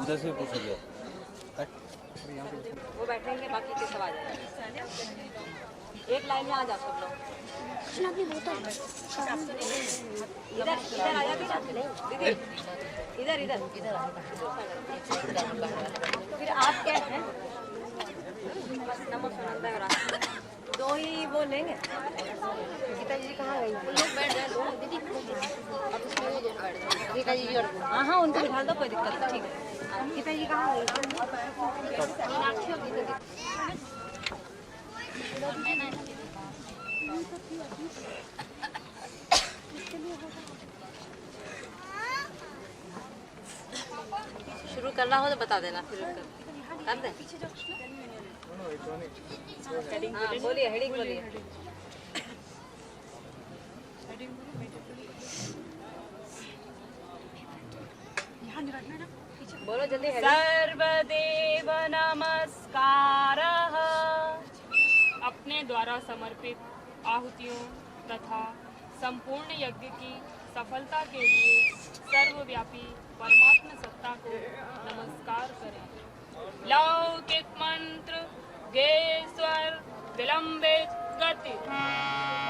उधर से पूछिए। वो बैठेंगे, बाकी के सब आ जाएंगे। एक लाइन में आ जाओ सब लोग। इधर इधर आया दीदी, इधर इधर इधर। फिर आप क्या हैं? बस नमो सुनंदा और दो ही वो लेंगे। गीता जी कहाँ गई? लोग बैठ जाए दीदी। गीता जी और हाँ हाँ उनको बिठा दो, कोई दिक्कत नहीं। ठीक है। गीता जी कहाँ गई? शुरू करना हो तो बता देना, फिर कर दें। हाँ बोलिए, हेडिंग बोलिए। बोलो जल्दी। सर्वदेव नमस्कारः। अपने द्वारा समर्पित आहुतियों तथा संपूर्ण यज्ञ की सफलता के लिए सर्वव्यापी परमात्मा सत्ता को नमस्कार करें। लौकिक मंत्र गे स्वर विलंबित गति।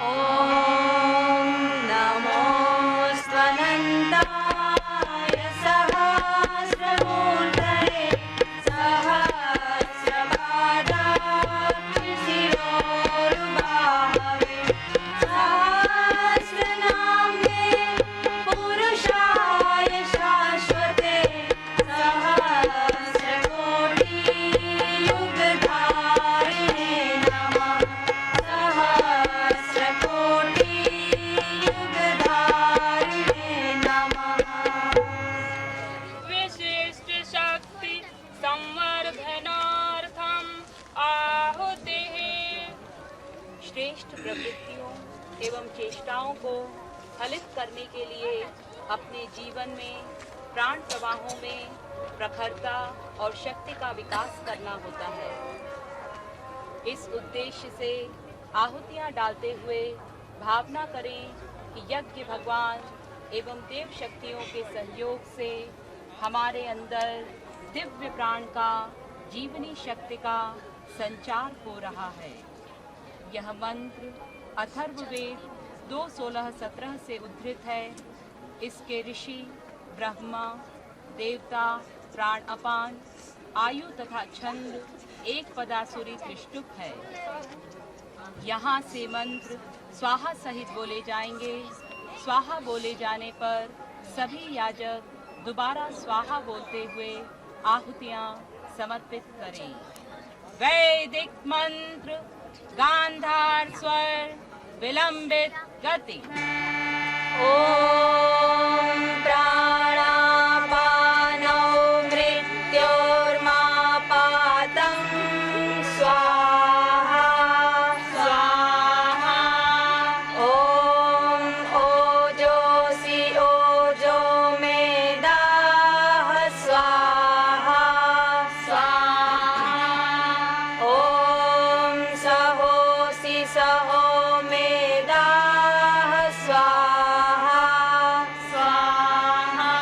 ओम नमो स्वनंताय सहस्रमूर्तये सहस्रपादाक्षि शिरोरुबाहवे सहस्रनाम्ने पुरुषाय शाश्वते सहस्रकोटि युगधारिणे नमः। सहस्रकोटि युगधारिणे नमः। विशिष्ट शक्ति संवर्धनार्थम आहुतिः। श्रेष्ठ प्रवृत्तियों एवं चेष्टाओं को फलित करने के लिए अपने जीवन में प्राण प्रवाहों में प्रखरता और शक्ति का विकास करना होता है। इस उद्देश्य से आहुतियाँ डालते हुए भावना करें कि यज्ञ भगवान एवं देव शक्तियों के सहयोग से हमारे अंदर दिव्य प्राण का जीवनी शक्ति का संचार हो रहा है। यह मंत्र अथर्ववेद 2:16-17 से उद्धृत है। इसके ऋषि ब्रह्मा, देवता, प्राण अपान, आयु तथा छंद एक पदासुरी त्रिष्टुप है। यहाँ से मंत्र स्वाहा सहित बोले जाएंगे। स्वाहा बोले जाने पर सभी याजक दोबारा स्वाहा बोलते हुए आहुतियाँ समर्पित करें। वैदिक मंत्र गांधार स्वर विलंबित गति। ओम प्राणापानो मृत्योर्मापातं स्वाहा स्वाहा। ओम ओजोसि ओजो मेदाः स्वाहा स्वाहा। ओम सहोसि सहो मेदाः स्वाहा स्वाहा।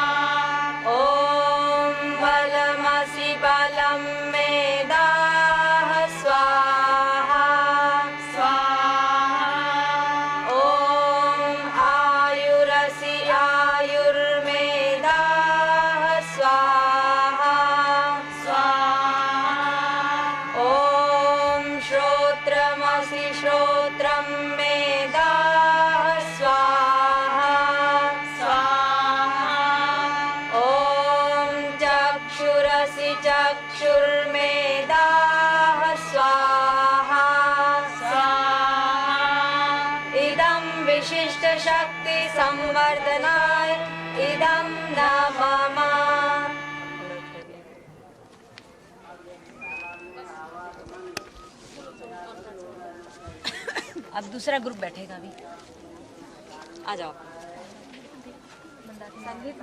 ओम बलमसि बलं मेदाः स्वाहा स्वाहा। ओम आयुरसि आयुर्मेदाः स्वाहा स्वाहा। ओम श्रोत्रमसि श्रोत्रं मेदाः स्वाहा स्वाहा। ओम चक्षुरसि चक्षुर्मेदाः स्वाहा स्वाहा। इदं विशिष्ट शक्ति संवर्धनाय इदं नमः। अब दूसरा ग्रुप बैठेगा अभी। आ जाओ। संगीत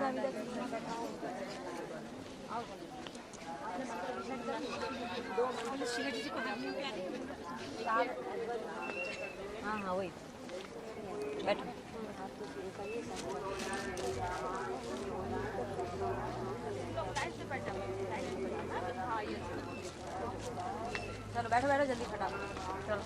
हाँ हाँ वही बैठो। चलो बैठो बैठो जल्दी फटाफट चलो।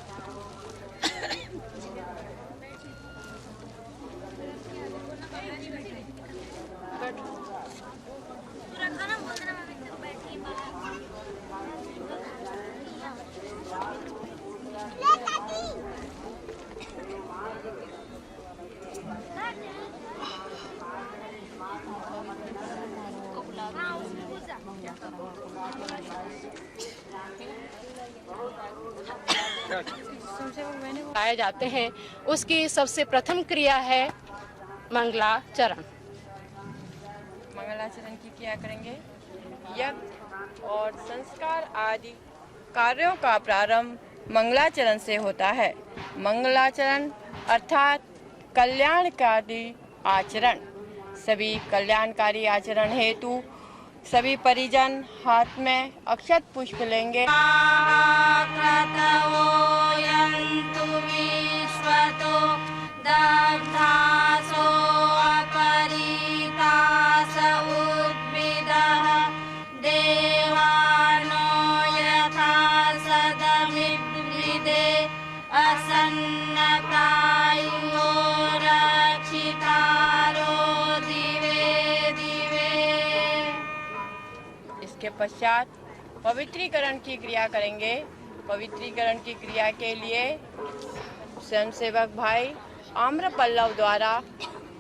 आए जाते हैं, उसकी सबसे प्रथम क्रिया है मंगलाचरण। मंगलाचरण की क्रिया करेंगे। यज्ञ और संस्कार आदि कार्यों का प्रारंभ मंगलाचरण से होता है। मंगलाचरण अर्थात कल्याणकारी आचरण। सभी कल्याणकारी आचरण हेतु सभी परिजन हाथ में अक्षत पुष्प लेंगे। इसके पश्चात पवित्रीकरण की क्रिया करेंगे। पवित्रीकरण की क्रिया के लिए स्वयंसेवक भाई आम्र पल्लव द्वारा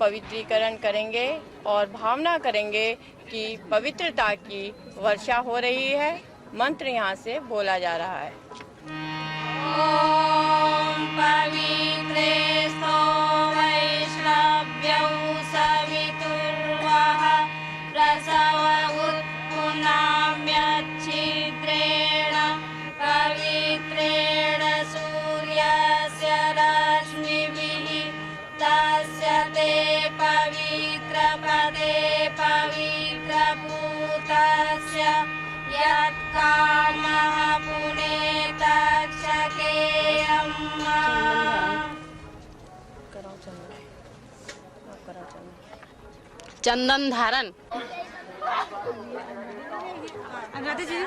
पवित्रीकरण करेंगे और भावना करेंगे कि पवित्रता की वर्षा हो रही है। मंत्र यहाँ से बोला जा रहा है। ओम पवित्रे चंदन धारण। अनुराधा जी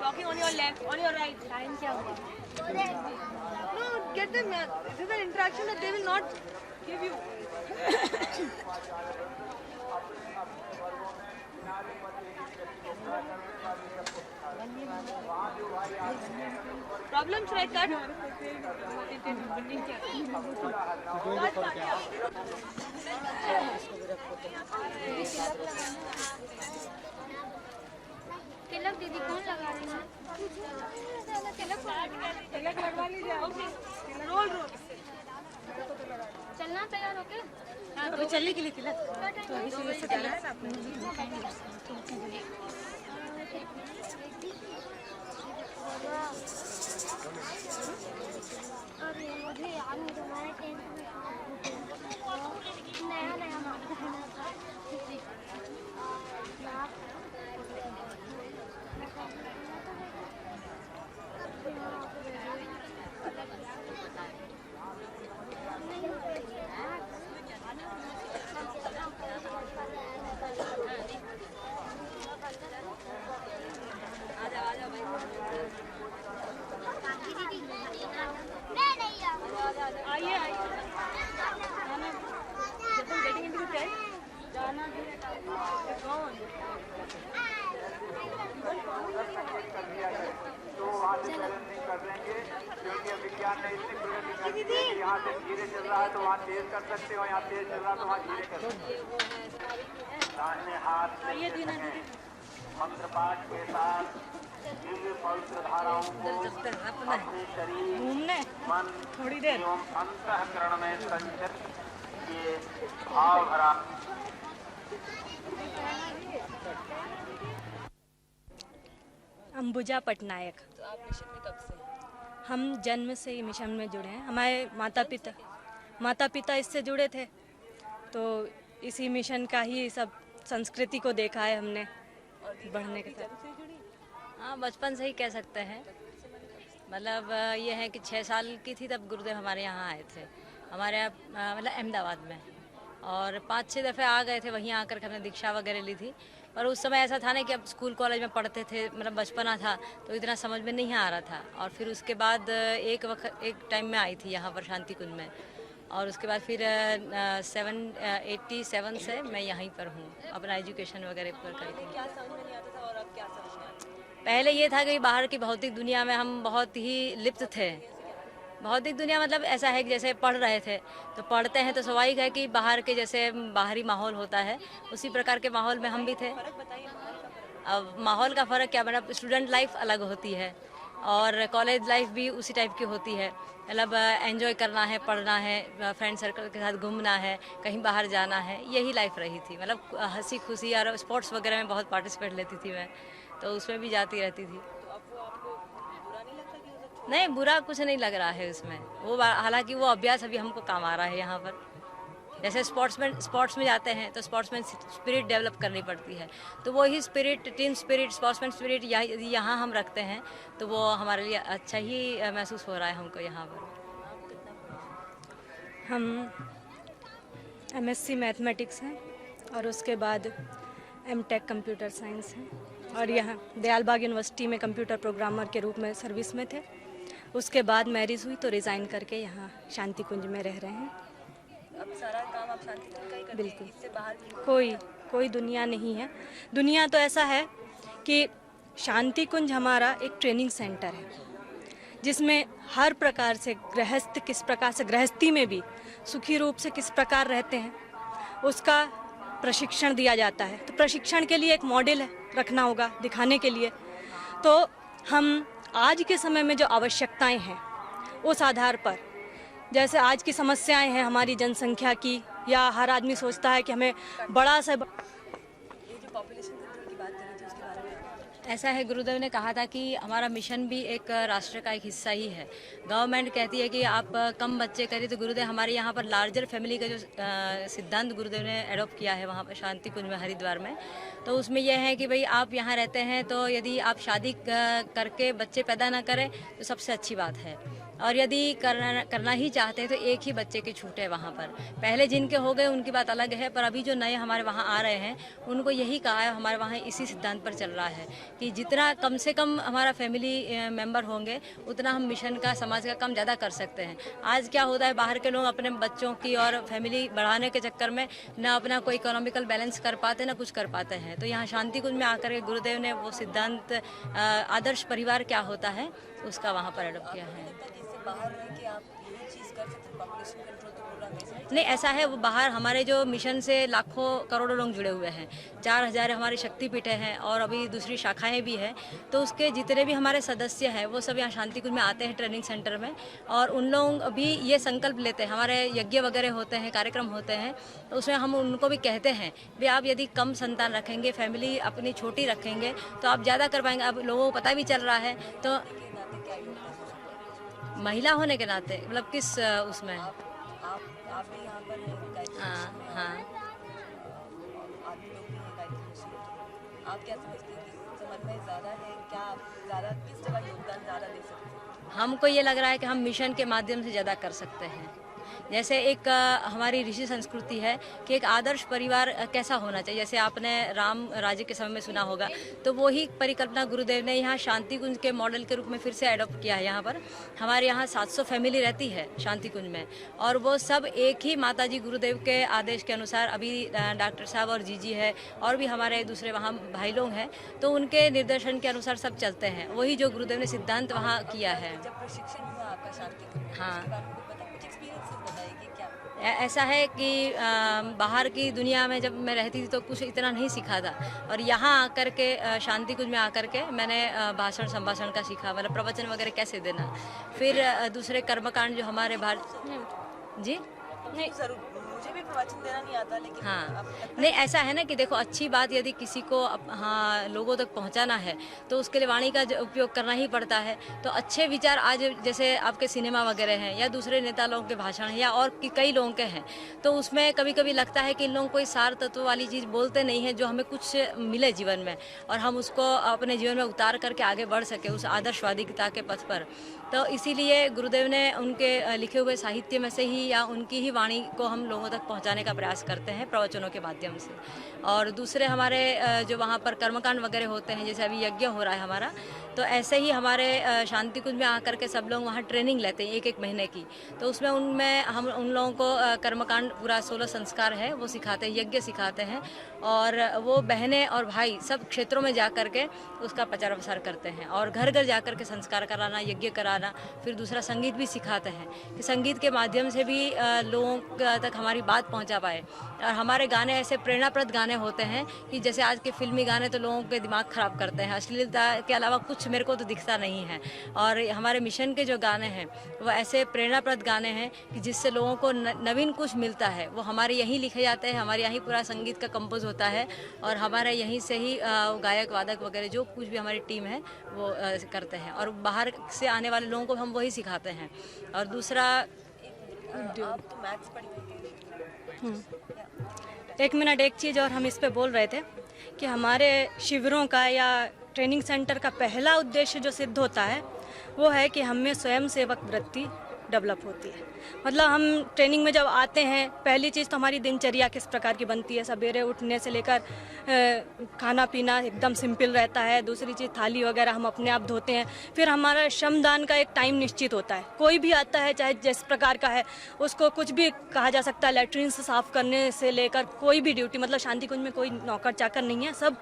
Talking on your left, on your right. Time क्या हुआ? No, get them. This is an interaction that they will not give you. Problems right cut. तिलक दीदी कौन लगा रही है? तिलक लगवा लीजिए। Roll roll. चलना तैयार हो के? हाँ तो चलने के लिए तिलक तो अभी से चला है ना आपने। अरे मुझे याद नहीं तुम्हारे टेंथ में नया नया मार्क्स है था। आइए आइए। Getting into the tent. कौन? तो वहाँ से चैलेंज नहीं कर देंगे क्योंकि विज्ञान ने इतनी प्रगति कर दी है कि यहाँ से धीरे चल रहा है तो वहाँ तेज कर सकते हो, यहाँ तेज चल रहा है तो वहाँ धीरे कर सकते हो। दाहिने हाथ मंत्र पाठ के साथ दिव्य पवित्र धाराओं को अपने शरीर, मन एवं अंतःकरण में संचित ये भाव भरा। अंबुजा पटनायक। तो आप मिशन में कब से? हम जन्म से ही मिशन में जुड़े हैं। हमारे माता पिता इससे जुड़े थे, तो इसी मिशन का ही सब संस्कृति को देखा है हमने बढ़ने के साथ। हाँ बचपन से ही कह सकते हैं। मतलब ये है कि 6 साल की थी तब गुरुदेव हमारे यहाँ आए थे, हमारे यहाँ मतलब अहमदाबाद में, और 5-6 दफ़े आ गए थे, वहीं आकर के हमने दीक्षा वगैरह ली थी। पर उस समय ऐसा था ना कि अब स्कूल कॉलेज में पढ़ते थे, मतलब बचपना था तो इतना समझ में नहीं आ रहा था। और फिर उसके बाद एक टाइम में आई थी यहाँ पर शांति कुंज में, और उसके बाद फिर 87 से मैं यहीं पर हूँ, अपना एजुकेशन वगैरह पर करके। क्या समझ में नहीं आता था और अब क्या समझ में आता है? पहले ये था कि बाहर की भौतिक दुनिया में हम बहुत ही लिप्त थे। भौतिक दुनिया मतलब ऐसा है कि जैसे पढ़ रहे थे तो पढ़ते हैं तो स्वाभाविक है कि बाहर के जैसे बाहरी माहौल होता है उसी प्रकार के माहौल में हम भी थे। अब माहौल का फ़र्क क्या, मतलब स्टूडेंट लाइफ अलग होती है और कॉलेज लाइफ भी उसी टाइप की होती है। मतलब एंजॉय करना है, पढ़ना है, फ्रेंड सर्कल के साथ घूमना है, कहीं बाहर जाना है, यही लाइफ रही थी। मतलब हंसी खुशी और स्पोर्ट्स वगैरह में बहुत पार्टिसिपेट लेती थी मैं, तो उसमें भी जाती रहती थी। नहीं, बुरा कुछ नहीं लग रहा है उसमें, वो हालांकि वो अभ्यास अभी हमको काम आ रहा है यहाँ पर। जैसे स्पोर्ट्स में जाते हैं तो स्पोर्ट्समैन स्पिरिट डेवलप करनी पड़ती है, तो वही spirit, team spirit, sportsman spirit यदि यहाँ हम रखते हैं तो वो हमारे लिए अच्छा ही महसूस हो रहा है हमको यहाँ पर। हम MSc मैथमेटिक्स हैं और उसके बाद M.Tech कंप्यूटर साइंस हैं, और यहाँ दयालबाग यूनिवर्सिटी में कंप्यूटर प्रोग्रामर के रूप में सर्विस में थे। उसके बाद मैरिज हुई तो रिज़ाइन करके यहाँ शांति कुंज में रह रहे हैं। अब सारा काम आप शांति कुंज का ही करते हैं? बिल्कुल। इससे बाहर कोई दुनिया नहीं है। दुनिया तो ऐसा है कि शांति कुंज हमारा एक ट्रेनिंग सेंटर है जिसमें हर प्रकार से गृहस्थ किस प्रकार से गृहस्थी में भी सुखी रूप से किस प्रकार रहते हैं उसका प्रशिक्षण दिया जाता है। तो प्रशिक्षण के लिए एक मॉडल रखना होगा दिखाने के लिए। तो हम आज के समय में जो आवश्यकताएं हैं उस आधार पर, जैसे आज की समस्याएं हैं हमारी जनसंख्या की, या हर आदमी सोचता है कि हमें बड़ा सा, ये जो पॉपुलेशन कंट्रोल की बात करी थी उसके बारे में ऐसा है, गुरुदेव ने कहा था कि हमारा मिशन भी एक राष्ट्र का एक हिस्सा ही है। गवर्नमेंट कहती है कि आप कम बच्चे करिए, तो गुरुदेव हमारे यहाँ पर लार्जर फैमिली का जो सिद्धांत गुरुदेव ने एडॉप्ट किया है वहाँ पर शांति कुंज में हरिद्वार में, तो उसमें यह है कि भाई आप यहाँ रहते हैं तो यदि आप शादी करके बच्चे पैदा ना करें तो सबसे अच्छी बात है, और यदि करना ही चाहते हैं तो एक ही बच्चे की छूट है वहाँ पर। पहले जिनके हो गए उनकी बात अलग है, पर अभी जो नए हमारे वहाँ आ रहे हैं उनको यही कहा है, हमारे वहाँ इसी सिद्धांत पर चल रहा है कि जितना कम से कम हमारा फैमिली मेंबर होंगे उतना हम मिशन का, समाज का काम ज़्यादा कर सकते हैं। आज क्या होता है, बाहर के लोग अपने बच्चों की और फैमिली बढ़ाने के चक्कर में ना अपना कोई इकोनॉमिकल बैलेंस कर पाते ना कुछ कर पाते हैं। तो यहाँ शांति कुंज में आकर के गुरुदेव ने वो सिद्धांत, आदर्श परिवार क्या होता है उसका वहाँ पर एडॉप्ट किया है। बाहर रह के आप यही चीज़ कर सकते हैं, पॉपुलेशन कंट्रोल तो प्रोग्राम ऐसा नहीं, ऐसा है, वो बाहर हमारे जो मिशन से लाखों करोड़ों लोग जुड़े हुए हैं, 4000 हमारी शक्तिपीठें हैं और अभी दूसरी शाखाएं भी हैं, तो उसके जितने भी हमारे सदस्य हैं वो सब यहाँ शांति कुंज में आते हैं ट्रेनिंग सेंटर में, और उन लोग भी ये संकल्प लेते हैं। हमारे यज्ञ वगैरह होते हैं, कार्यक्रम होते हैं, तो उसमें हम उनको भी कहते हैं भी आप यदि कम संतान रखेंगे, फैमिली अपनी छोटी रखेंगे तो आप ज़्यादा कर पाएंगे। अब लोगों को पता भी चल रहा है, तो महिला होने के नाते मतलब किस उसमें आप भी यहाँ पर गायत्री, हाँ, आप लोग भी हैं गायत्री मशीन, आप क्या समझते हैं कि समन्वय ज़्यादा है, क्या आप ज़्यादा किस जगह योगदान ज़्यादा दे सकते हैं? हमको ये लग रहा है कि हम मिशन के माध्यम से ज़्यादा कर सकते हैं। जैसे एक हमारी ऋषि संस्कृति है कि एक आदर्श परिवार कैसा होना चाहिए, जैसे आपने राम राज्य के समय में सुना होगा, तो वही परिकल्पना गुरुदेव ने यहाँ शांति कुंज के मॉडल के रूप में फिर से अडॉप्ट किया है। यहाँ पर हमारे यहाँ 700 फैमिली रहती है शांति कुंज में, और वो सब एक ही माताजी गुरुदेव के आदेश के अनुसार, अभी डॉक्टर साहब और जीजी है और भी हमारे दूसरे वहाँ भाई लोग हैं, तो उनके निर्देशन के अनुसार सब चलते हैं, वही जो गुरुदेव ने सिद्धांत वहाँ किया है। जब प्रशिक्षण हुआ आपका शांति कुंज, हाँ, कुछ एक्सपीरियंसेस बताइए क्या? ऐसा है कि बाहर की दुनिया में जब मैं रहती थी तो कुछ इतना नहीं सीखा था, और यहाँ आकर के शांति कुंज में आकर के मैंने भाषण संभाषण का सीखा, मतलब प्रवचन वगैरह कैसे देना। फिर दूसरे कर्मकांड जो हमारे जी नहीं, जरूर मुझे भी प्रवचन देना नहीं आता, लेकिन हाँ, नहीं ऐसा है ना कि देखो, अच्छी बात यदि किसी को हाँ लोगों तक पहुंचाना है तो उसके लिए वाणी का उपयोग करना ही पड़ता है। तो अच्छे विचार आज जैसे आपके सिनेमा वगैरह हैं या दूसरे नेता लोगों के भाषण हैं या और कई लोगों के हैं, तो उसमें कभी कभी लगता है कि इन लोगों कोई सार तत्व वाली चीज़ बोलते नहीं है जो हमें कुछ मिले जीवन में और हम उसको अपने जीवन में उतार करके आगे बढ़ सके उस आदर्शवादिता के पथ पर। तो इसीलिए गुरुदेव ने उनके लिखे हुए साहित्य में से ही या उनकी ही वाणी को हम लोगों तक पहुंचाने का प्रयास करते हैं प्रवचनों के माध्यम से। और दूसरे हमारे जो वहाँ पर कर्मकांड वगैरह होते हैं, जैसे अभी यज्ञ हो रहा है हमारा, तो ऐसे ही हमारे शांति कुंज में आकर के सब लोग वहाँ ट्रेनिंग लेते हैं एक महीने की। तो उसमें उनमें हम उन लोगों को कर्मकांड पूरा 16 संस्कार है वो सिखाते हैं, यज्ञ सिखाते हैं, और वो बहनें और भाई सब क्षेत्रों में जा कर के उसका प्रचार प्रसार करते हैं और घर घर जा कर के संस्कार कराना, यज्ञ कराना। फिर दूसरा संगीत भी सिखाते हैं कि संगीत के माध्यम से भी लोगों तक हमारी बात पहुंचा पाए। और हमारे गाने ऐसे प्रेरणाप्रद गाने होते हैं कि जैसे आज के फिल्मी गाने तो लोगों के दिमाग ख़राब करते हैं, अश्लीलता के अलावा कुछ मेरे को तो दिखता नहीं है। और हमारे मिशन के जो गाने हैं वो ऐसे प्रेरणाप्रद गाने हैं कि जिससे लोगों को नवीन कुछ मिलता है। वो हमारे यहीं लिखे जाते हैं, हमारे यहीं पूरा संगीत का कंपोज होता है और हमारे यहीं से ही गायक वादक वगैरह जो कुछ भी हमारी टीम है वो करते हैं और बाहर से आने वाले लोगों को हम वही सिखाते हैं। और दूसरा आप तो मैथ्स पढ़ी हुई हैं। एक मिनट, एक चीज़ और हम इस पे बोल रहे थे कि हमारे शिविरों का या ट्रेनिंग सेंटर का पहला उद्देश्य जो सिद्ध होता है वो है कि हम में स्वयं सेवक वृत्ति डेवलप होती है। मतलब हम ट्रेनिंग में जब आते हैं, पहली चीज़ तो हमारी दिनचर्या किस प्रकार की बनती है, सवेरे उठने से लेकर खाना पीना एकदम सिंपल रहता है। दूसरी चीज़ थाली वगैरह हम अपने आप धोते हैं। फिर हमारा श्रमदान का एक टाइम निश्चित होता है। कोई भी आता है चाहे जिस प्रकार का है, उसको कुछ भी कहा जा सकता है, लैट्रिन साफ़ करने से लेकर कोई भी ड्यूटी, मतलब शांति कुंज में कोई नौकर चाकर नहीं है, सब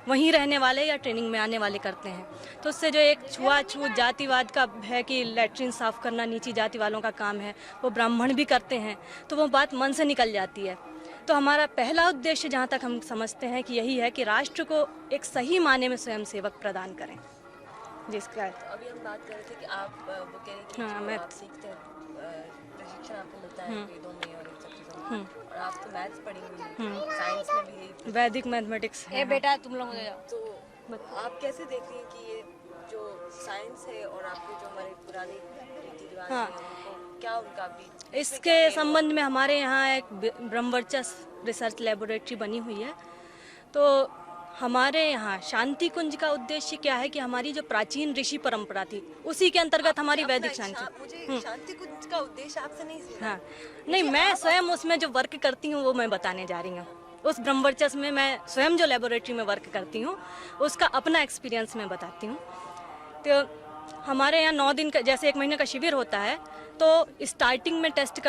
वहीं रहने वाले या ट्रेनिंग में आने वाले करते हैं। तो उससे जो एक छुआछूत जातिवाद का है कि लैट्रिन साफ़ करना नीची जाति वालों का काम है, वो ब्राह्मण भी करते हैं, तो वो बात मन से निकल जाती है। तो हमारा पहला उद्देश्य जहाँ तक हम समझते हैं कि यही है कि राष्ट्र को एक सही माने में स्वयं सेवक प्रदान करें, जिसका अभी हम बात कर रहे थे कि आप वो कह रहे हैं कि हाँ, जो आप सीखते हैं प्रशिक्षण आपको मिलता है वेदों में और इन सब चीज़ों में, और आप तो मैथ्स पढ़ी हुई हैं, साइंस में भी यही, वैदिक मैथमेटिक्स है। बेटा तुम लोग तो आप कैसे देखती हैं कि ये जो साइंस है और आपके जो हमारे पुराने रीति रिवाज हैं उनको क्या उनका भी इसके संबंध में हमारे यहाँ एक ब्रह्मवर्चस्व रिसर्च लेबोरेटरी बनी हुई है। तो हमारे यहाँ शांति कुंज का उद्देश्य क्या है कि हमारी जो प्राचीन ऋषि परंपरा थी उसी के अंतर्गत हमारी वैदिक शांति। मुझे शांति कुंज का उद्देश्य आपसे नहीं सुना। हाँ, नहीं, मैं स्वयं उसमें जो वर्क करती हूँ वो मैं बताने जा रही हूँ। उस ब्रह्मवर्चस्व में मैं स्वयं जो लेबोरेटरी में वर्क करती हूँ उसका अपना एक्सपीरियंस मैं बताती हूँ। तो हमारे यहाँ 9 दिन का, जैसे 1 महीने का शिविर होता है, तो स्टार्टिंग में टेस्ट